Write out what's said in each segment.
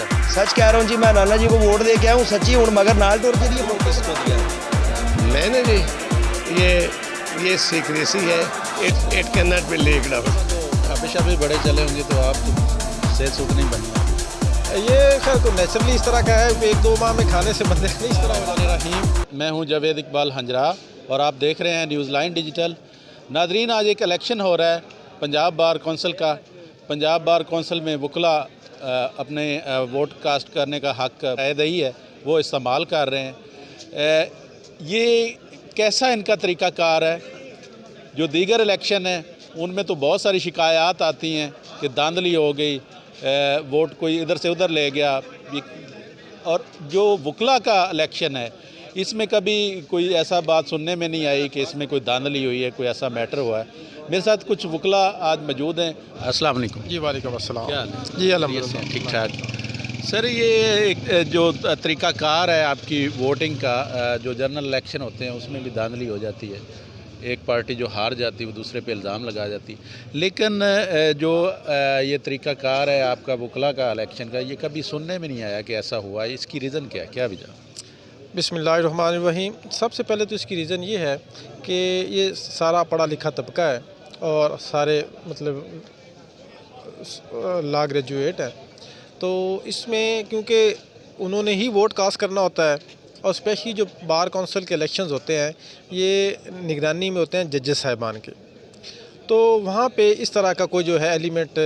है? सच कह रहा हूँ जी, मैं नाना जी को वोट दे के आया हूँ सच्ची हूँ, मगर नाल टुर के लिए वोट किसको दिया? मैंने जी ये सीक्रेसी है, it can not be leaked out. हमेशा भी बड़े चले होंगे तो आप सेहत सूद नहीं बनी। ये खैर तो नेचुरली इस तरह का है, एक दो माह में खाने से बंदे नहीं इस तरह हो रहीम। मैं हूं जावेद इकबाल हंजरा और आप देख रहे हैं न्यूज़ लाइन डिजिटल। नादरीन, आज एक इलेक्शन हो रहा है पंजाब बार कौंसिल का। पंजाब बार कौंसिल में वकला अपने वोट कास्ट करने का हक दही है, वो इस्तेमाल कर रहे हैं। ये कैसा इनका तरीक़ाकार है? जो दीगर इलेक्शन है उनमें तो बहुत सारी शिकायत आती हैं कि धांधली हो गई, वोट कोई इधर से उधर ले गया। और जो वकला का इलेक्शन है इसमें कभी कोई ऐसा बात सुनने में नहीं आई कि इसमें कोई धांधली हुई है, कोई ऐसा मैटर हुआ है। मेरे साथ कुछ वकला आज मौजूद हैं। अस्सलाम वालेकुम जी वालेकुम अस्सलाम। क्या हाल है? जी अल्हम्दुलिल्लाह ठीक ठाक। सर, ये एक जो तरीक़ाकार है आपकी वोटिंग का, जो जनरल इलेक्शन होते हैं उसमें भी धांधली हो जाती है। एक पार्टी जो हार जाती है वो दूसरे पे इल्ज़ाम लगा जाती है, लेकिन जो ये तरीक़ाकार है आपका वकला का इलेक्शन का, ये कभी सुनने में नहीं आया कि ऐसा हुआ है। इसकी रीज़न क्या वजह? बिस्मिल्लाहिर्रहमानिर्रहीम। सबसे पहले तो इसकी रीज़न ये है कि ये सारा पढ़ा लिखा तबका है और सारे मतलब लॉ ग्रेजुएट है, तो इसमें क्योंकि उन्होंने ही वोट कास्ट करना होता है और स्पेशली जो बार कौंसिल के इलेक्शंस होते हैं ये निगरानी में होते हैं जजेस साहिबान के, तो वहाँ पे इस तरह का कोई जो है एलिमेंट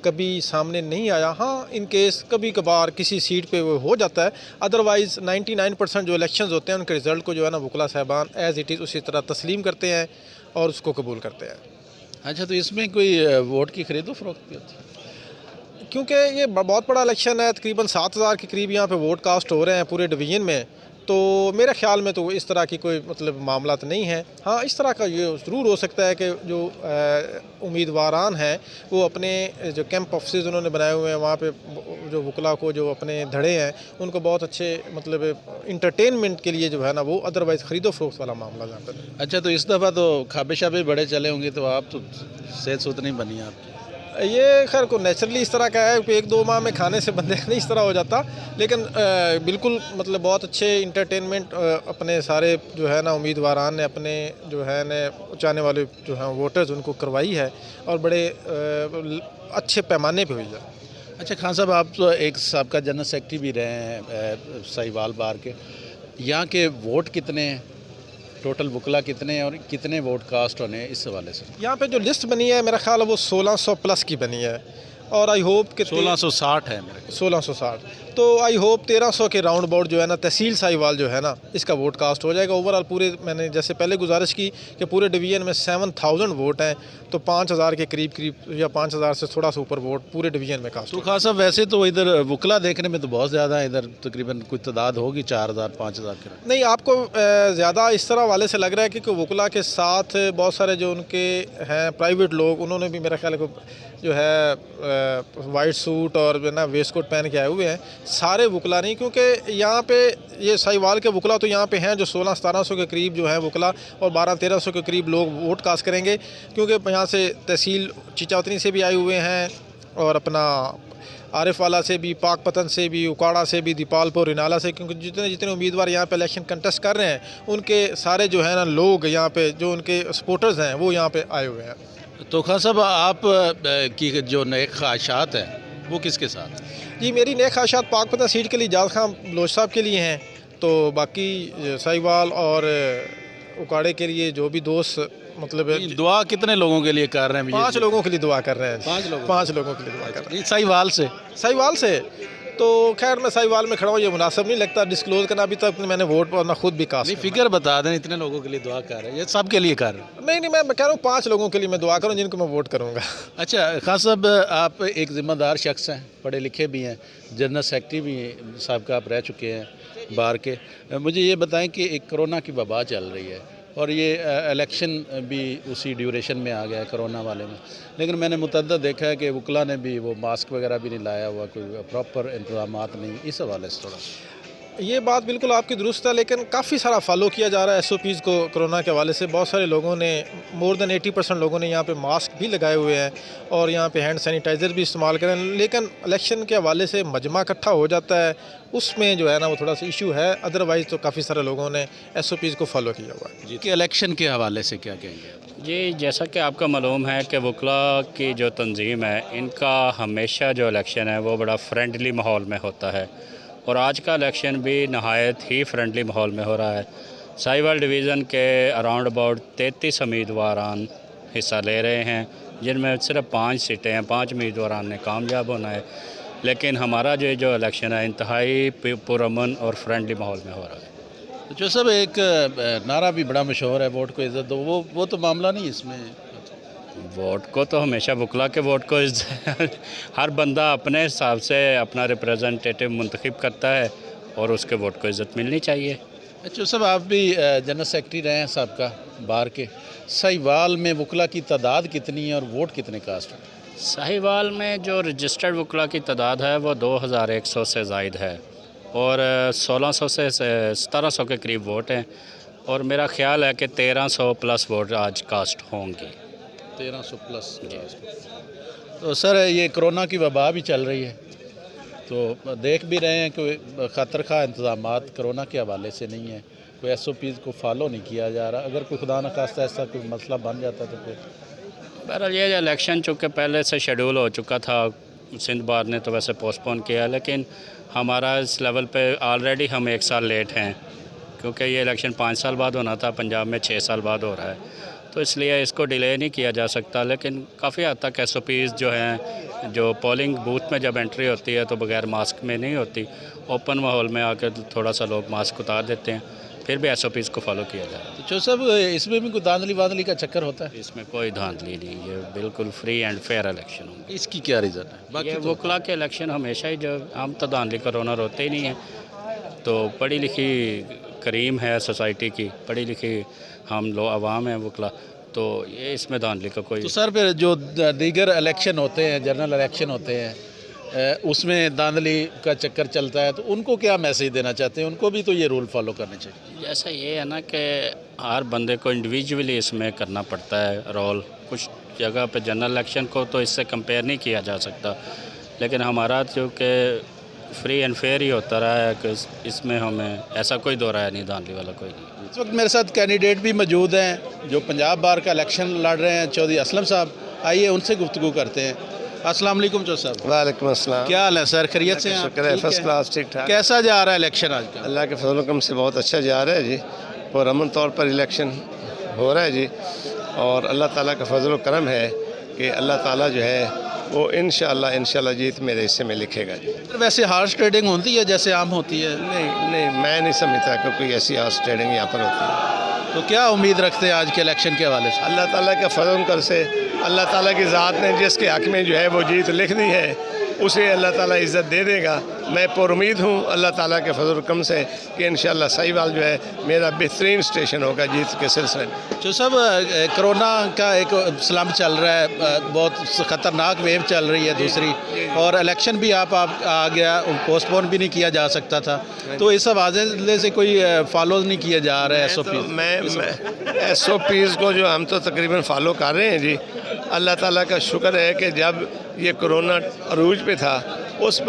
कभी सामने नहीं आया। हाँ, इन केस कभी कभार किसी सीट पे वो हो जाता है, अदरवाइज़ 99% जो इलेक्शंस होते हैं उनके रिज़ल्ट को जो है ना वकला साहिबान एज़ इट इज़ उसी तरह तस्लीम करते हैं और उसको कबूल करते हैं। अच्छा, तो इसमें कोई वोट की खरीदो फरोख्त भी होती है? क्योंकि ये बहुत बड़ा इलेक्शन है, तकरीबन 7000 के करीब यहाँ पे वोट कास्ट हो रहे हैं पूरे डिवीज़न में, तो मेरे ख्याल में तो इस तरह की कोई मतलब मामला तो नहीं है। हाँ, इस तरह का ये ज़रूर हो सकता है कि जो उम्मीदवारान हैं वो अपने जो कैंप ऑफिस उन्होंने बनाए हुए हैं वहाँ पे जो वकला को जो अपने धड़े हैं उनको बहुत अच्छे मतलब इंटरटेनमेंट के लिए जो है ना वो, अदरवाइज़ ख़रीदो फरोख्त वाला मामला जहाँ पर। अच्छा, तो इस दफ़ा तो खाबे भी बड़े चले होंगे तो आप तो सेहत सूद नहीं बनी आप? ये खैर को नेचुरली इस तरह का है कि एक दो माह में खाने से बंदे नहीं इस तरह हो जाता, लेकिन बिल्कुल मतलब बहुत अच्छे इंटरटेनमेंट अपने सारे जो है ना उम्मीदवारान ने अपने जो है न चाहने वाले जो हैं वोटर्स उनको करवाई है और बड़े अच्छे पैमाने पे हुई है। अच्छा खान साहब, आप तो एक साबका जनरल सेक्रेटरी भी रहे हैं साहिवाल बार के। यहाँ के वोट कितने हैं, टोटल वकला कितने हैं और कितने वोट कास्ट होने हैं, इस हवाले से? यहाँ पे जो लिस्ट बनी है मेरा ख्याल है वो 1600 प्लस की बनी है और आई होप कि 1660 है मेरे 1660, तो आई होप 1300 के राउंड अबाउट जो है ना तहसील साहिवाल जो है ना इसका वोट कास्ट हो जाएगा ओवरऑल पूरे। मैंने जैसे पहले गुजारिश की कि पूरे डिवीज़न में 7000 वोट हैं, तो 5000 के करीब या 5000 से थोड़ा सा ऊपर वोट पूरे डिवीज़न में कास्ट। तो खास साहब, वैसे तो इधर वकला देखने में तो बहुत ज़्यादा है, इधर तकरीबन कुछ तादाद होगी 4000 5000 के। नहीं, आपको ज़्यादा इस तरह वाले से लग रहा है कि वकला के साथ बहुत सारे जो उनके हैं प्राइवेट लोग, उन्होंने भी मेरा ख्याल है जो है वाइट सूट और ना वेस्ट कोट पहन के आए हुए हैं। सारे वकला नहीं, क्योंकि यहाँ पे ये साहिवाल के वकला तो यहाँ पे हैं जो 1600-1700 के करीब जो हैं वकला और 1200-1300 के करीब लोग वोट कास्ट करेंगे, क्योंकि यहाँ से तहसील चिचावतनी से भी आए हुए हैं और अपना आरिफ वाला से भी, पाकपतन से भी, उकाड़ा से भी, दीपालपुर, रिनाला से, क्योंकि जितने उम्मीदवार यहाँ पे इलेक्शन कंटेस्ट कर रहे हैं उनके सारे जो है ना लोग यहाँ पे जो उनके सपोर्टर्स हैं वो यहाँ पे आए हुए हैं। तो खान साहब, आप की जो नए ख्वाहिशात हैं वो किसके साथ? जी, मेरी नए ख्वाहिशात पाकपतन सीट के लिए जाद खान बलोच साहब के लिए हैं, तो बाकी साहिवाल और उकाड़े के लिए जो भी दोस्त मतलब दुआ कितने लोगों के लिए कर रहे हैं? 5 लोगों के लिए दुआ कर रहे हैं। 5 लोगों के लिए दुआ कर रहे हैं साहिवाल से। तो खैर मैं साहिवाल में खड़ा हूँ, ये मुनासिब नहीं लगता डिस्क्लोज करना। अभी तक मैंने वोट और ना खुद भी कास्ट। फिगर बता दें, इतने लोगों के लिए दुआ कर रहे हैं, ये सब के लिए कर रहे हैं? नहीं, मैं कह रहा हूँ 5 लोगों के लिए मैं दुआ करूँ जिनको मैं वोट करूँगा। अच्छा खान साहब, आप एक ज़िम्मेदार शख्स हैं, पढ़े लिखे भी हैं, जनरल सेक्रेटरी भी साहब का आप रह चुके हैं बार के। मुझे ये बताएं कि एक कोरोना की वबा चल रही है और ये इलेक्शन भी उसी ड्यूरेशन में आ गया है कोरोना वाले में, लेकिन मैंने मुतअद्दिद देखा है कि वकला ने भी वो मास्क वगैरह भी नहीं लाया हुआ, कोई प्रॉपर इंतजामात नहीं, इस हवाले से थोड़ा ये बात बिल्कुल आपकी दुरुस्त है, लेकिन काफ़ी सारा फॉलो किया जा रहा है SOPs को कोरोना के हवाले से। बहुत सारे लोगों ने, मोर देन 80% लोगों ने यहाँ पे मास्क भी लगाए हुए हैं और यहाँ पे हैंड सैनिटाइज़र भी इस्तेमाल करें। लेकिन इलेक्शन के हवाले से मजमा इकट्ठा हो जाता है, उसमें जो है ना वो थोड़ा सा इशू है। अदरवाइज़ तो काफ़ी सारे लोगों ने SOPs को फॉलो किया हुआ है। जी, कि इलेक्शन के हवाले से क्या कहेंगे आप? जी, जैसा कि आपका मालूम है कि वकला की जो तंजीम है, इनका हमेशा जो इलेक्शन है वो बड़ा फ्रेंडली माहौल में होता है और आज का इलेक्शन भी नहायत ही फ्रेंडली माहौल में हो रहा है। साहिवाल डिवीज़न के अराउंड अबाउट 33 उम्मीदवारान हिस्सा ले रहे हैं, जिनमें सिर्फ 5 सीटें हैं, 5 उम्मीदवारान ने कामयाब होना है। लेकिन हमारा जो इलेक्शन है इंतहाई पुरअमन और फ्रेंडली माहौल में हो रहा है। तो जो सब एक नारा भी बड़ा मशहूर है, वोट को इज़्ज़त दो, वो तो मामला नहीं इसमें। वोट को तो हमेशा वकला के वोट को हर बंदा अपने हिसाब से अपना रिप्रेजेंटेटिव मुंतखब करता है और उसके वोट को इज़्ज़त मिलनी चाहिए। अच्छा सब, आप भी जनरल सेक्रेटरी रहे हैं सबका बार के, साहिवाल में वकला की तादाद कितनी है और वोट कितने कास्ट हैं? साहिवाल में जो रजिस्टर्ड वकला की तादाद है वो 2100 से ज़ायद है और 1600 से 1700 के करीब वोट हैं और मेरा ख्याल है कि 1300 प्लस वोट आज कास्ट होंगे। 1300 प्लस। तो सर, ये कोरोना की वबा भी चल रही है, तो देख भी रहे हैं कि ख़तर खा इंतज़ामात कोरोना के हवाले से नहीं है, कोई SOPs को फॉलो नहीं किया जा रहा। अगर कोई खुदा न खास्ता ऐसा कोई मसला बन जाता तो फिर? बहरहाल ये इलेक्शन चूँकि पहले से शेड्यूल हो चुका था, सिंध बार ने तो वैसे पोस्टपोन किया, लेकिन हमारा इस लेवल पे ऑलरेडी हम 1 साल लेट हैं, क्योंकि ये इलेक्शन 5 साल बाद होना था, पंजाब में 6 साल बाद हो रहा है, तो इसलिए इसको डिले नहीं किया जा सकता। लेकिन काफ़ी हद तक SOPs जो हैं, जो पोलिंग बूथ में जब एंट्री होती है तो बगैर मास्क में नहीं होती, ओपन माहौल में आकर थोड़ा सा लोग मास्क उतार देते हैं, फिर भी SOPs को फॉलो किया जाए। तो जो सब, इसमें भी कोई धांधली वांधली का चक्कर होता है? इसमें कोई धांधली नहीं, ये बिल्कुल फ्री एंड फेयर इलेक्शन होंगे। इसकी क्या रीज़न है? बाकी ये तो वकला के इलेक्शन हमेशा ही, जो हम तो धांधली का रोना रोते ही नहीं है, तो पढ़ी लिखी करीम है सोसाइटी की, पढ़ी लिखी हम लोग आवाम हैं वकला, तो ये इसमें धांधली का कोई। तो सर, फिर जो दीगर इलेक्शन होते हैं, जनरल इलेक्शन होते हैं, उसमें धांधली का चक्कर चलता है, तो उनको क्या मैसेज देना चाहते हैं? उनको भी तो ये रूल फॉलो करने चाहिए। जैसा ये है ना कि हर बंदे को इंडिविजुअली इसमें करना पड़ता है रोल। कुछ जगह पे जनरल इलेक्शन को तो इससे कंपेयर नहीं किया जा सकता, लेकिन हमारा जो कि फ्री एंड फेयर ही होता रहा है कि इसमें हमें ऐसा कोई दो राय नहीं, धांधली वाला कोई नहीं। इस वक्त मेरे साथ कैंडिडेट भी मौजूद हैं जो पंजाब बार का इलेक्शन लड़ रहे हैं, चौधरी असलम साहब। आइए उनसे गुफ्तगू करते हैं। अस्सलाम वालेकुम चौधरी साहब। वालेकुम अस्सलाम। क्या हाल है सर, खैरियत से हैं आप? शुक्र है, फर्स्ट क्लास, ठीक ठाक। कैसा जा रहा है इलेक्शन आज का? अल्लाह के फजल करम से बहुत अच्छा जा रहा है जी, पुरअमन तौर पर इलेक्शन हो रहा है जी, और अल्लाह ताला का फजल करम है कि अल्लाह ताला जो है वो इंशाअल्लाह जीत मेरे हिस्से में लिखेगा जी। वैसे हार्स ट्रेडिंग होती है जैसे आम होती है? नहीं, मैं नहीं समझता कि कोई ऐसी हार्स ट्रेडिंग यहाँ पर होती है। तो क्या उम्मीद रखते हैं आज के इलेक्शन के हवाले से? अल्लाह ताला के फजल कर से, अल्लाह ताला की ज़ात ने जिसके हक़ में जो है वो जीत लिख दी है, उसे अल्लाह ताला इज़्ज़त दे देगा। मैं पुरुमीद हूँ अल्लाह ताला के फजल करम से कि इंशाअल्लाह साहिवाल जो है मेरा बेहतरीन स्टेशन होगा जीत के सिलसिले में। जो सब कोरोना का एक स्लम्प चल रहा है, बहुत ख़तरनाक वेव चल रही है दूसरी, और इलेक्शन भी आप आ गया, पोस्टपोन भी नहीं किया जा सकता था, तो इस हवाले से कोई फॉलो नहीं किया जा रहा है SOP? मैं SOPs को जो हम तो तकरीबन फॉलो कर रहे हैं जी। अल्लाह ताला का शुक्र है कि जब ये कोरोना अरूज पे था उस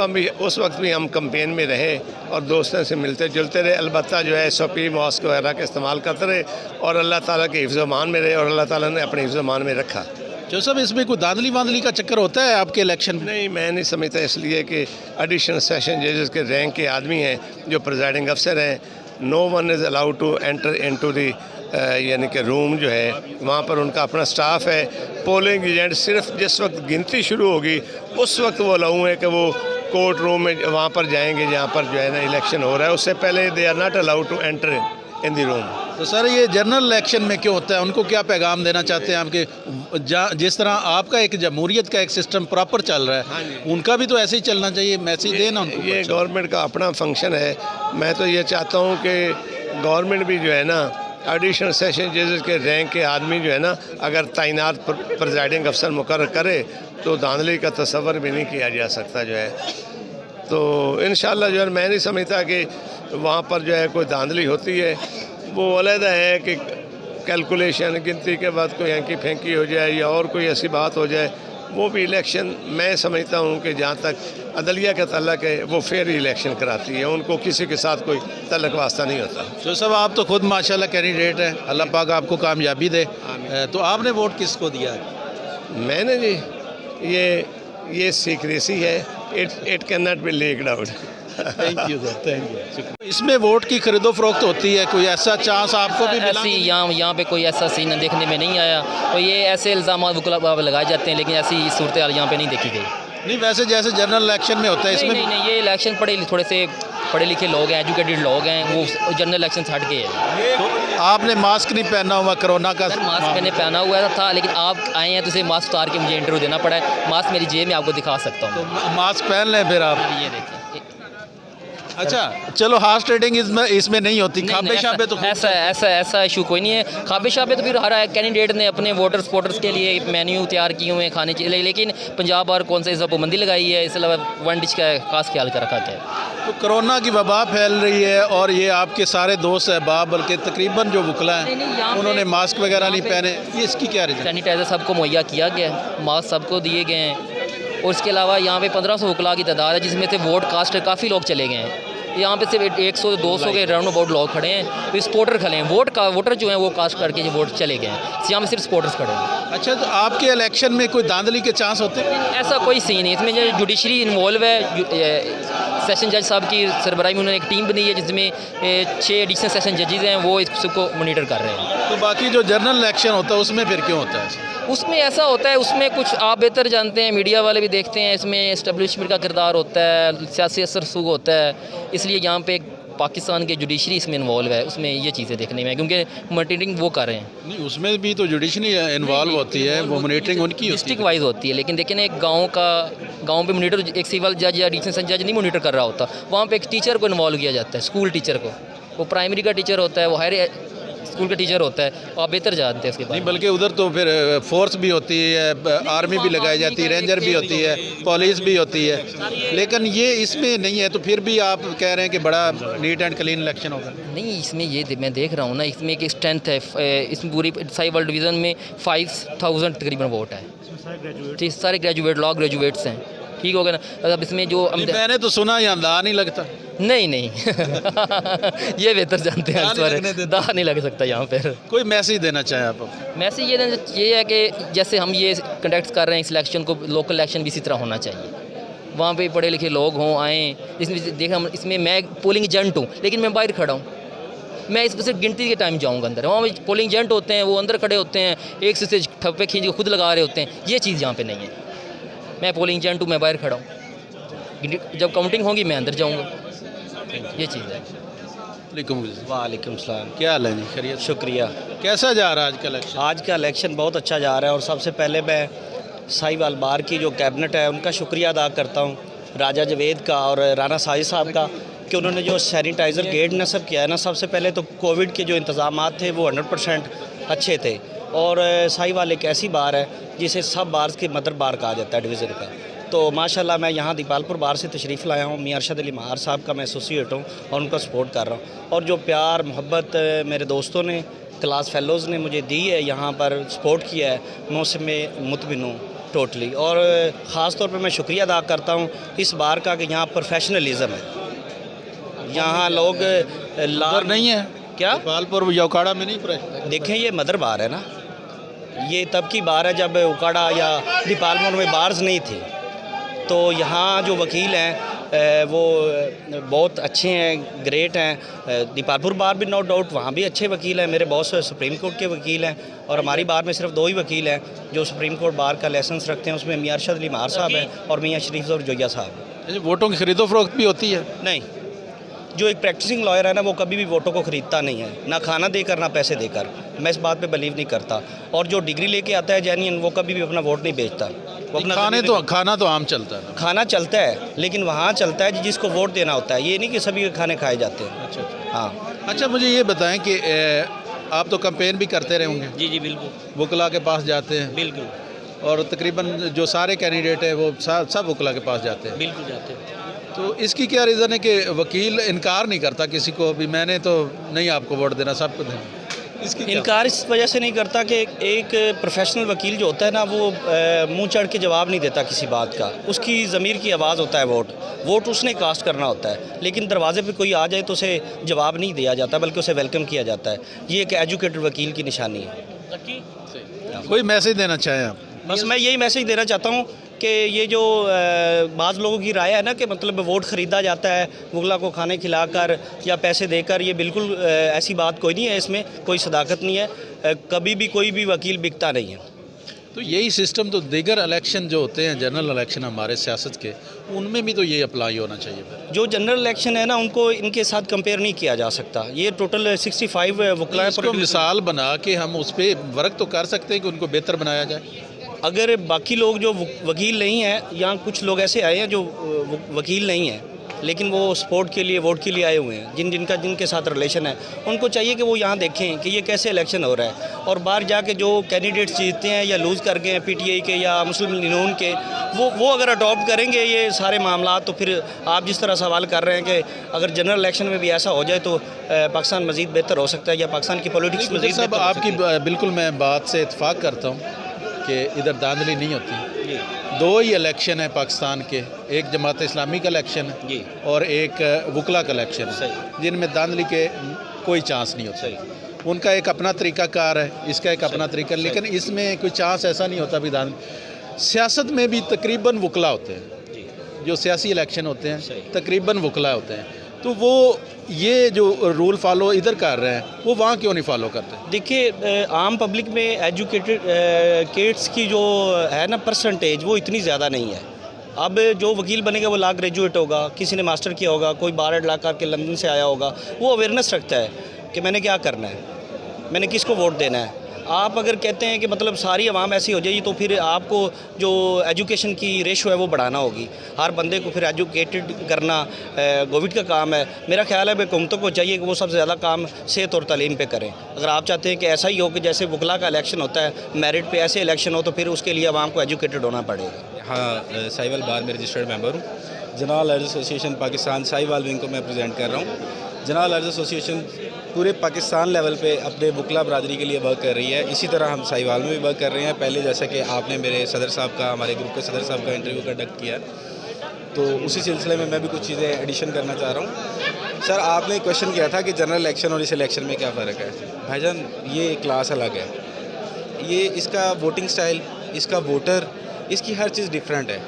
वक्त भी हम कैंपेन में रहे और दोस्तों से मिलते जुलते रहे। अलबत्ता जो है SOP मास्क वगैरह का इस्तेमाल करते रहे और अल्लाह ताला के हिफ्ज़-ओ-मान में रहे और अल्लाह ताला ने अपने हिफ्ज़-ओ-मान में रखा। जो सब, इसमें कोई धांधली वांधली का चक्कर होता है आपके इलेक्शन में? नहीं, मैं नहीं समझता, इसलिए कि एडिशनल सेशन जजेस के रैंक के आदमी हैं जो प्रिजाइडिंग अफसर हैं। No one is allowed to enter into the यानी कि रूम जो है वहाँ पर उनका अपना स्टाफ है। पोलिंग एजेंट सिर्फ जिस वक्त गिनती शुरू होगी उस वक्त वो अलाउ है कि वो कोर्ट रूम में वहाँ पर जाएंगे जहाँ पर जो है ना इलेक्शन हो रहा है, उससे पहले they are not allowed to enter in the room. तो सर, ये जनरल इलेक्शन में क्यों होता है? उनको क्या पैगाम देना चाहते हैं आपके? जिस तरह आपका एक जमहूरियत का एक सिस्टम प्रॉपर चल रहा है, उनका भी तो ऐसे ही चलना चाहिए, मैसेज देना उनको। ये गवर्नमेंट का अपना फंक्शन है। मैं तो ये चाहता हूँ कि गवर्नमेंट भी जो है ना एडिशनल सेशन जजेस के रैंक के आदमी जो है ना अगर तैनात प्रिजाइडिंग अफसर मुकर्रर करे तो धांधली का तस्वर भी नहीं किया जा सकता जो है। तो इंशाल्लाह जो है मैं नहीं समझता कि वहाँ पर जो है कोई धांधली होती है। वो अलहदा है कि कैलकुलेशन गिनती के बाद कोई हैंकी फेंकी हो जाए या और कोई ऐसी बात हो जाए, वो भी इलेक्शन मैं समझता हूँ कि जहाँ तक अदलिया का तल्लक है वो फेयर इलेक्शन कराती है, उनको किसी के साथ कोई तल्लक वास्ता नहीं होता। तो सब आप तो खुद माशाल्लाह कैंडिडेट हैं, अल्लाह पाक आपको कामयाबी दे। तो आपने वोट किसको दिया? मैंने जी ये सीक्रेसी है, it can not be leaked out. Thank you sir, thank you. इसमें वोट की खरीदो फरोख्त होती है, कोई ऐसा चांस आपको भी मिला? ऐसी यहाँ पे कोई ऐसा सीन देखने में नहीं आया। तो ये ऐसे इल्ज़ाम वकला पर लगाए जाते हैं, लेकिन ऐसी सूरत हाल यहाँ पे नहीं देखी गई। नहीं, वैसे जैसे जनरल इलेक्शन में होता है इसमें नहीं, ये इलेक्शन थोड़े से पढ़े लिखे लोग हैं, एजुकेटेड लोग हैं, वो जनरल इलेक्शन से हट गए हैं। तो आपने मास्क नहीं पहना हुआ कोरोना का? मास्क मैंने पहना हुआ था, लेकिन आप आए हैं तो इसे मास्क उतार के मुझे इंटरव्यू देना पड़ा है। मास्क मेरी जेब में आपको दिखा सकता हूँ। तो मास्क पहन लें फिर आप। ये देखिए। अच्छा चलो, हार्स ट्रेडिंग इसमें नहीं होती, खाबे शाबे तो ऐसा इशू कोई नहीं है। खाबे शाबे तो फिर हर कैंडिडेट ने अपने वोटर्स सपोर्टर्स के लिए मेन्यू तैयार किए हुए हैं खाने के लिए, लेकिन पंजाब बार कौन सा इस पाबंदी लगाई है, इस अलावा वन डिश का खास ख्याल कर रखा गया है। तो कोरोना की वबा फैल रही है और ये आपके सारे दोस्त अहबाब बल्कि तकरीबन जो वकला हैं उन्होंने मास्क वगैरह नहीं पहने, ये इसकी क्या रीज़न? सैनिटाइज़र सबको मुहैया किया गया है, मास्क सबको दिए गए हैं, और इसके अलावा यहाँ पे 1500 वकला की तादाद है, जिसमें से वोट कास्ट काफ़ी लोग चले गए हैं। यहाँ पे सिर्फ 100-200 के राउंड अबाउट लोग खड़े हैं, तो स्पोर्टर खड़े हैं। वोटर जो हैं वो कास्ट करके जो वोट चले गए हैं, यहाँ में सिर्फ स्पोर्टर्स खड़े हैं। अच्छा, तो आपके इलेक्शन में कोई धांधली के चांस होते हैं? ऐसा कोई सीन नहीं, इसमें जो जुडिशरी इन्वॉल्व है। सेशन जज साहब की सरबराही में उन्होंने एक टीम बनी है जिसमें 6 एडिशनल सेशन जजेज़ हैं, वो इसको मोनीटर कर रहे हैं। तो बाकी जो जनरल इलेक्शन होता है उसमें फिर क्यों होता है? उसमें ऐसा होता है, उसमें कुछ आप बेहतर जानते हैं, मीडिया वाले भी देखते हैं, इसमें इस्टेब्लिशमेंट का किरदार होता है, सियासी असर सूग होता है, इसलिए यहाँ पे पाकिस्तान के जुडिशरी इसमें इन्वॉल्व है, उसमें ये चीज़ें देखने में, क्योंकि मॉनिटरिंग वो कर रहे हैं। नहीं, उसमें भी तो जुडिशरी इन्वॉल्व होती है, वो मॉनिटरिंग उनकी होती डिस्ट्रिक्ट वाइज होती है, लेकिन देखिए ना, एक गाँव पे मॉनिटर एक सिविल जज या एडिशनल जज नहीं मॉनिटर कर रहा होता, वहाँ पे एक टीचर को इन्वॉल्व किया जाता है, स्कूल टीचर को। वो प्राइमरी का टीचर होता है, वो हायर स्कूल का टीचर होता है, आप बेहतर जानते हैं उसके बारे में। नहीं, बल्कि उधर तो फिर फोर्स भी होती है, आर्मी भी लगाई जाती है, रेंजर भी होती है, पुलिस भी होती है, लेकिन ये इसमें नहीं है। तो फिर भी आप कह रहे हैं कि बड़ा नीट एंड क्लीन इलेक्शन होगा? नहीं, इसमें ये मैं देख रहा हूँ ना, इसमें एक स्ट्रेंथ है, इसमें पूरी साइबर डिवीज़न में 5000 तकरीबन वोट है, सारे ग्रेजुएट लॉ ग्रेजुएट्स हैं, ठीक हो गया ना। अब इसमें जो मैंने तो सुना ये अंदाज़ा नहीं लगता। नहीं ये बेहतर जानते हैं, इस बारे दाह नहीं लग सकता यहाँ पर। कोई मैसेज देना चाहें आप? मैसेज ये है कि जैसे हम ये कंडक्ट कर रहे हैं इस इलेक्शन को, लोकल इलेक्शन भी इसी तरह होना चाहिए, वहाँ पे पढ़े लिखे लोग हों, आएँ। इसमें देखा, इसमें मैं पोलिंग एजेंट हूँ, लेकिन मैं बाहर खड़ा हूँ, मैं इस सिर्फ गिनती के टाइम जाऊँगा अंदर, वहाँ पे पोलिंग एजेंट होते हैं, वो अंदर खड़े होते हैं, एक से ठप्पे खींच के खुद लगा रहे होते हैं। ये चीज़ यहाँ पे नहीं है। मैं पोलिंग एजेंट हूँ, मैं बाहर खड़ा हूँ, जब काउंटिंग होगी मैं अंदर जाऊँगा, ये चीज़ है। वालेकुम सलाम। क्या हाल है जी? खैरियत? शुक्रिया। कैसा जा रहा है आज का इलेक्शन? आज का इलेक्शन बहुत अच्छा जा रहा है, और सबसे पहले मैं साहिवाल बार की जो कैबिनेट है उनका शुक्रिया अदा करता हूँ, राजा जवेद का और राना साजिद साहब का, कि उन्होंने जो सैनिटाइज़र गेट नस्ब किया है ना, सबसे पहले तो कोविड के जो इंतज़ाम थे वो 100% अच्छे थे। और साहिवाल एक ऐसी बार है जिसे सब बार के मदर बार कहा जाता है डिवीज़न का। तो माशाल्लाह मैं यहाँ दीपालपुर बार से तशरीफ़ लाया हूँ, मियां अरशद अली महार साहब का मैं एसोसिएट हूँ और उनका सपोर्ट कर रहा हूँ। और जो प्यार मोहब्बत मेरे दोस्तों ने, क्लास फेलोज़ ने मुझे दी है, यहाँ पर सपोर्ट किया है, मैं उसमें मुतमिन हूँ टोटली। और ख़ास तौर पे मैं शुक्रिया अदा करता हूँ इस बार का कि यहाँ प्रोफेशनलिज़म है, यहाँ लोग लार नहीं है क्या दीपालपुर या उकाड़ा में नहीं? देखें, ये मदर बार है ना, ये तब की बार है जब उकाड़ा या दीपालपुर में बार्स नहीं थी। तो यहाँ जो वकील हैं वो बहुत अच्छे हैं, ग्रेट हैं। दीपालपुर बार भी नो डाउट वहाँ भी अच्छे वकील हैं, मेरे बॉस सुप्रीम कोर्ट के वकील हैं, और हमारी बार में सिर्फ 2 ही वकील हैं जो सुप्रीम कोर्ट बार का लाइसेंस रखते हैं, उसमें मियां अरशद अली महार साहब हैं और मियां शरीफ और जोया साहब। वोटों की खरीदो फरोख्त भी होती है? नहीं, जो एक प्रैक्टिसिंग लॉयर है ना, वो कभी भी वोटों को ख़रीदता नहीं है, ना खाना देकर ना पैसे देकर। मैं इस बात पे बिलीव नहीं करता। और जो डिग्री लेके आता है जेन्युइन, वो कभी भी अपना वोट नहीं बेचता। वो अपना खाना तो आम चलता है, खाना चलता है, लेकिन वहाँ चलता है जिसको वोट देना होता है, ये नहीं कि सभी के खाने खाए जाते हैं। अच्छा, हाँ। अच्छा, मुझे ये बताएं कि आप तो कैंपेन भी करते रहे होंगे? जी जी बिल्कुल, वकला के पास जाते हैं? बिल्कुल। और तकरीबन जो सारे कैंडिडेट हैं वो सब वकला के पास जाते हैं? बिल्कुल जाते हैं। तो इसकी क्या रीज़न है कि वकील इनकार नहीं करता किसी को, अभी मैंने तो नहीं आपको वोट देना, सबको देना, इसकी क्या? इनकार इस वजह से नहीं करता कि एक प्रोफेशनल वकील जो होता है ना, वो मुंह चढ़ के जवाब नहीं देता किसी बात का। उसकी ज़मीर की आवाज़ होता है वोट उसने कास्ट करना होता है। लेकिन दरवाजे पे कोई आ जाए तो उसे जवाब नहीं दिया जाता, बल्कि उसे वेलकम किया जाता है। ये एक एजुकेटेड वकील की निशानी है। कोई मैसेज देना चाहें आप? बस मैं यही मैसेज देना चाहता हूँ कि ये जो बाज़ लोगों की राय है ना कि मतलब वोट ख़रीदा जाता है वकला को खाने खिलाकर या पैसे देकर, ये बिल्कुल ऐसी बात कोई नहीं है, इसमें कोई सदाकत नहीं है। कभी भी कोई भी वकील बिकता नहीं है। तो यही सिस्टम तो दीगर इलेक्शन जो होते हैं, जनरल इलेक्शन हमारे सियासत के, उनमें भी तो ये अप्लाई होना चाहिए। जो जनरल इलेक्शन है ना, उनको इनके साथ कंपेयर नहीं किया जा सकता। ये टोटल 65 वकला इसको मिसाल बना के हम उस पर वर्क तो कर सकते हैं कि उनको बेहतर बनाया जाए। अगर बाकी लोग जो वकील नहीं हैं, या कुछ लोग ऐसे आए हैं जो वकील नहीं हैं लेकिन वो सपोर्ट के लिए, वोट के लिए आए हुए हैं, जिनके साथ रिलेशन है, उनको चाहिए कि वो यहाँ देखें कि ये कैसे इलेक्शन हो रहा है। और बाहर जाके जो कैंडिडेट्स जीतते हैं या लूज़ कर गए हैं PTI के या मुस्लिम लीग नून के, वो अगर अडॉप्ट करेंगे ये सारे मामला, तो फिर आप जिस तरह सवाल कर रहे हैं कि अगर जनरल इलेक्शन में भी ऐसा हो जाए तो पाकिस्तान मज़ीद बेहतर हो सकता है या पाकिस्तान की पॉलिटिक्स मज़ीद सब आपकी बिल्कुल मैं बात से इत्फाक करता हूँ कि इधर धांधली नहीं होती। दो ही इलेक्शन है पाकिस्तान के, एक जमात इस्लामी का इलेक्शन है और एक वकला का इलेक्शन है, जिनमें धांधली के कोई चांस नहीं होता। उनका एक अपना तरीक़ाकार है, इसका एक अपना तरीका, लेकिन इसमें कोई चांस ऐसा नहीं होता भी धांधली। सियासत में भी तकरीबन वकला होते हैं, जो सियासी इलेक्शन होते हैं तकरीबन वकला होते हैं। तो वो ये जो रूल फॉलो इधर कर रहे हैं, वो वहाँ क्यों नहीं फॉलो करते? देखिए, आम पब्लिक में एजुकेटेड किड्स की जो है ना परसेंटेज, वो इतनी ज़्यादा नहीं है। अब जो वकील बनेगा वो लॉ ग्रेजुएट होगा, किसी ने मास्टर किया होगा, कोई बारह ला करके लंदन से आया होगा, वो अवेयरनेस रखता है कि मैंने क्या करना है, मैंने किसको वोट देना है। आप अगर कहते हैं कि मतलब सारी आवाम ऐसी हो जाएगी, तो फिर आपको जो एजुकेशन की रेशो है वो बढ़ाना होगी। हर बंदे को फिर एजुकेटेड करना गवर्नमेंट का काम है। मेरा ख्याल है कि हुकूमतों को चाहिए कि वो सबसे ज़्यादा काम सेहत और तालीम पे करें। अगर आप चाहते हैं कि ऐसा ही हो कि जैसे वकला का इलेक्शन होता है मेरिट पे, ऐसे इलेक्शन हो, तो फिर उसके लिए आवाम को एजुकेटेड होना पड़ेगा। हाँ, साहिवाल बार में रजिस्टर्ड मेंबर हूँ। General lawyers association Pakistan Sahiwal wing को मैं प्रेजेंट कर रहा हूँ। जनरल लॉयर्स एसोसिएशन पूरे पाकिस्तान लेवल पे अपने वकला बरादरी के लिए वर्क कर रही है। इसी तरह हम साहिवाल में भी वर्क कर रहे हैं। पहले जैसा कि आपने मेरे सदर साहब का, हमारे ग्रुप के सदर साहब का इंटरव्यू कंडक्ट किया, तो उसी सिलसिले में मैं भी कुछ चीज़ें एडिशन करना चाह रहा हूँ। सर, आपने क्वेश्चन किया था कि जनरल इलेक्शन और इस इलेक्शन में क्या फ़र्क है। भाईजान, ये क्लास अलग है, ये इसका वोटिंग स्टाइल, इसका वोटर, इसकी हर चीज़ डिफरेंट है।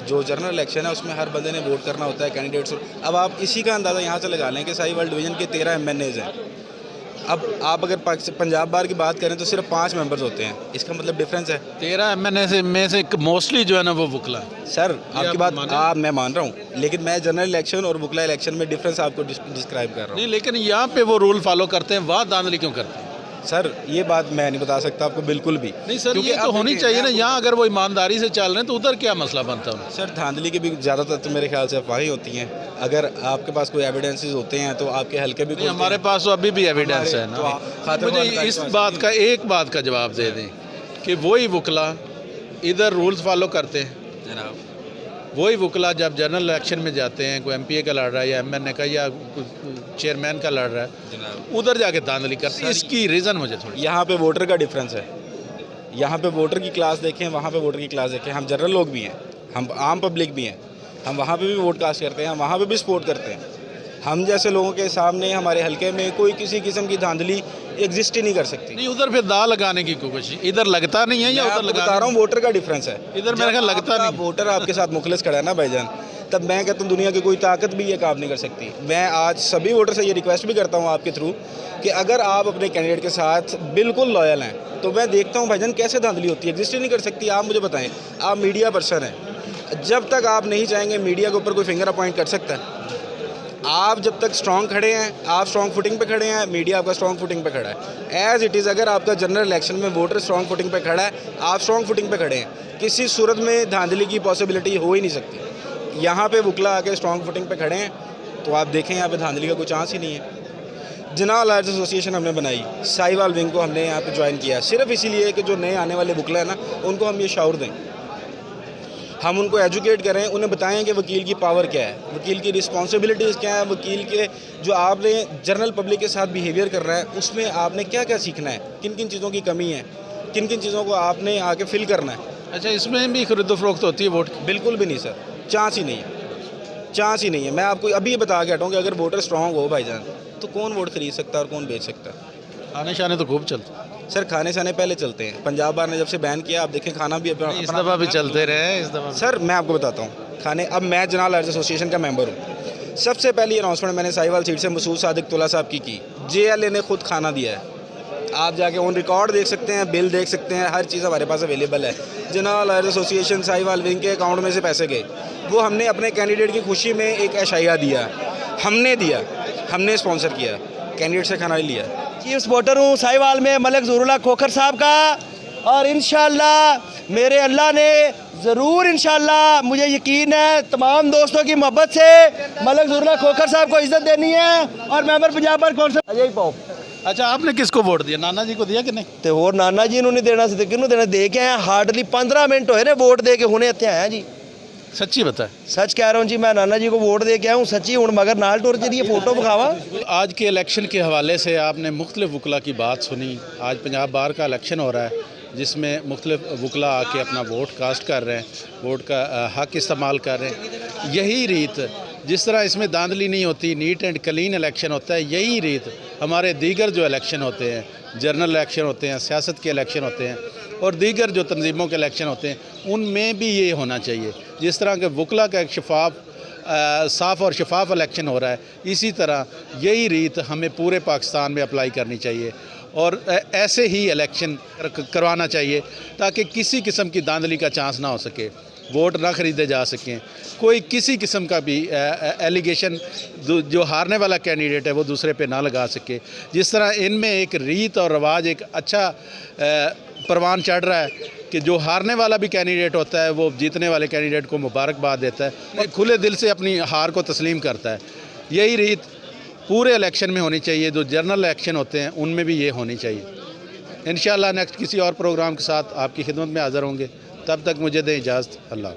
जो जनरल इलेक्शन है उसमें हर बंदे ने वोट करना होता है कैंडिडेट्स। अब आप इसी का अंदाज़ा यहाँ से लगा लें कि साहिवाल डिवीज़न के 13 MNAs हैं। अब आप अगर पंजाब बार की बात करें तो सिर्फ 5 मेंबर्स होते हैं, इसका मतलब डिफरेंस है। 13 MNA में से मोस्टली जो है ना वो वकला है। सर, आपकी बात मैं मान रहा हूँ, लेकिन मैं जनरल इलेक्शन और वकला इलेक्शन में डिफरेंस आपको डिस्क्राइब कर रहा हूँ। नहीं, लेकिन यहाँ पे वो रूल फॉलो करते हैं, वहाँ धांधली क्यों करते हैं? सर, ये बात मैं नहीं बता सकता आपको बिल्कुल भी। नहीं सर, ये तो होनी चाहिए ना। यहाँ अगर वो ईमानदारी से चल रहे हैं तो उधर क्या मसला बनता है? सर, धांधली की भी ज़्यादातर तो मेरे ख्याल से अफवाहें होती हैं। अगर आपके पास कोई एविडेंसेस होते हैं तो आपके हल्के भी नहीं, हमारे पास तो अभी भी एविडेंस है ना। मुझे इस बात का एक बात का जवाब दे दें कि वही वकला इधर रूल्स फॉलो करते हैं जनाब। वही वकला जब जनरल इलेक्शन में जाते हैं, कोई MPA का लड़ रहा है या MNA का या चेयरमैन का लड़ रहा है, उधर जाके धांधली करते हैं। इसकी रीज़न मुझे थोड़ी, यहाँ पे वोटर का डिफरेंस है। यहाँ पे वोटर की क्लास देखें, वहाँ पे वोटर की क्लास देखें। हम जनरल लोग भी हैं, हम आम पब्लिक भी हैं, हम वहाँ पे भी वोट कास्ट करते हैं, हम वहाँ पे भी सपोर्ट करते हैं। हम जैसे लोगों के सामने हमारे हल्के में कोई किसी किस्म की धांधली एग्जिस्ट ही नहीं कर सकती। नहीं, उधर फिर दाल लगाने की कोशिश, इधर लगता नहीं है या उधर बता रहा हूँ, वोटर का डिफरेंस है। इधर मेरे ख्याल लगता नहीं। वोटर आपके साथ मुखलिस खड़ा है ना भाईजान, तब मैं कहता हूँ दुनिया की कोई ताकत भी ये काम नहीं कर सकती। मैं आज सभी वोटर से ये रिक्वेस्ट भी करता हूँ आपके थ्रू कि अगर आप अपने कैंडिडेट के साथ बिल्कुल लॉयल हैं तो मैं देखता हूँ भाईजान कैसे धांधली होती है, एग्जिस्ट ही नहीं कर सकती। आप मुझे बताएं, आप मीडिया पर्सन हैं, जब तक आप नहीं चाहेंगे मीडिया के ऊपर कोई फिंगर अपॉइंट कर सकता है। आप जब तक स्ट्रॉन्ग खड़े हैं, आप स्ट्रॉन्ग फुटिंग पे खड़े हैं, मीडिया आपका स्ट्रॉन्ग फुटिंग पे खड़ा है। एज़ इट इज़, अगर आपका जनरल इलेक्शन में वोटर स्ट्रॉन्ग फुटिंग पे खड़ा है, आप स्ट्रॉन्ग फुटिंग पे खड़े हैं, किसी सूरत में धांधली की पॉसिबिलिटी हो ही नहीं सकती। यहाँ पे वकला आके स्ट्रॉन्ग फुटिंग पे खड़े हैं तो आप देखें यहाँ पे धांधली का कोई चांस ही नहीं है। जनरल लॉयर्स एसोसिएशन हमने बनाई, साहिवाल विंग को हमने यहाँ पे ज्वाइन किया सिर्फ इसीलिए कि जो नए आने वाले वकला है ना, उनको हम ये शऊर दें। हम उनको एजुकेट करें, उन्हें बताएं कि वकील की पावर क्या है, वकील की रिस्पॉन्सिबिलिटीज़ क्या है, वकील के जो आपने जनरल पब्लिक के साथ बिहेवियर कर रहा है उसमें आपने क्या क्या सीखना है, किन किन चीज़ों की कमी है, किन किन चीज़ों को आपने आके फिल करना है। अच्छा, इसमें भी खरीदो फरोख्त होती है वोट की? बिल्कुल भी नहीं सर, चांस ही नहीं है, चांस ही नहीं है। मैं आपको अभी बता के हटाऊँ कि अगर वोटर स्ट्रॉन्ग हो भाईजान तो कौन वोट खरीद सकता है और कौन बेच सकता है। खाने शाने तो खूब चलते सर खाने शाने पहले चलते हैं, पंजाब बार ने जब से बैन किया आप देखें खाना भी इस दफ़ा भी चलते रहे, इस दफ़ा। सर मैं आपको बताता हूँ खाने, अब मैं जनरल लॉयर्स एसोसिएशन का मेंबर हूँ। सबसे पहली अनाउंसमेंट मैंने साहिवाल सीट से मसूद सादिक तुला साहब की JLA ने खुद खाना दिया है। आप जाके ऑन रिकॉर्ड देख सकते हैं, बिल देख सकते हैं, हर चीज़ हमारे पास अवेलेबल है। General lawyers association Sahiwal wing के अकाउंट में से पैसे गए, वो हमने अपने कैंडिडेट की खुशी में एक एशाया दिया, हमने स्पॉन्सर किया, कैंडिडेट से खाना लिया। चीफ सपोर्टर हूँ साहिवाल में मलिक ज़रूरुल्लाह खोखर साहब का, और इंशाल्लाह मेरे अल्लाह ने ज़रूर, इंशाल्लाह मुझे यकीन है तमाम दोस्तों की मोहब्बत से मलिक ज़रूरुल्लाह खोखर साहब को इज़्ज़त देनी है। और member Punjab bar council Ajay पाओ। अच्छा, आपने किसको वोट दिया? नाना जी को दिया कि नहीं? तो और नाना जी ने देना सी, किनू देना? दे के आए, हार्डली 15 मिनट होए ने वोट दे के हुणे इत्थे आया जी। सच्ची बताए? सच कह रहा हूँ जी, मैं नाना जी को वोट दे के आया हूँ सच्ची। हूँ मगर नाल टुर जी फोटो दिखावा। आज के इलेक्शन के हवाले से आपने मुख्तलिफ वकला की बात सुनी। आज पंजाब बार का इलेक्शन हो रहा है जिसमें मुख्तलिफ वकला आके अपना वोट कास्ट कर रहे हैं, वोट का हक इस्तेमाल कर रहे हैं। यही रीत, जिस तरह इसमें धांधली नहीं होती, नीट एंड क्लीन इलेक्शन होता है, यही रीत हमारे दीगर जो इलेक्शन होते हैं, जनरल इलेक्शन होते हैं, सियासत के इलेक्शन होते हैं और दीगर जो तंजीमों के इलेक्शन होते हैं, उनमें भी ये होना चाहिए। जिस तरह के वकला का एक साफ़ और शफाफ इलेक्शन हो रहा है, इसी तरह यही रीत हमें पूरे पाकिस्तान में अप्लाई करनी चाहिए और ऐसे ही इलेक्शन करवाना चाहिए ताकि किसी किस्म की धांधली का चांस ना हो सके, वोट ना ख़रीदे जा सकें, कोई किसी किस्म का भी एलिगेशन जो हारने वाला कैंडिडेट है वो दूसरे पे ना लगा सके। जिस तरह इनमें एक रीत और रवाज, एक अच्छा परवान चढ़ रहा है कि जो हारने वाला भी कैंडिडेट होता है वो जीतने वाले कैंडिडेट को मुबारकबाद देता है और खुले दिल से अपनी हार को तस्लीम करता है। यही रीत पूरे इलेक्शन में होनी चाहिए, जो जनरल इलेक्शन होते हैं उनमें भी ये होनी चाहिए। इंशाअल्लाह नेक्स्ट किसी और प्रोग्राम के साथ आपकी खिदमत में हाज़िर होंगे। तब तक मुझे दें इजाज़त। अल्लाह।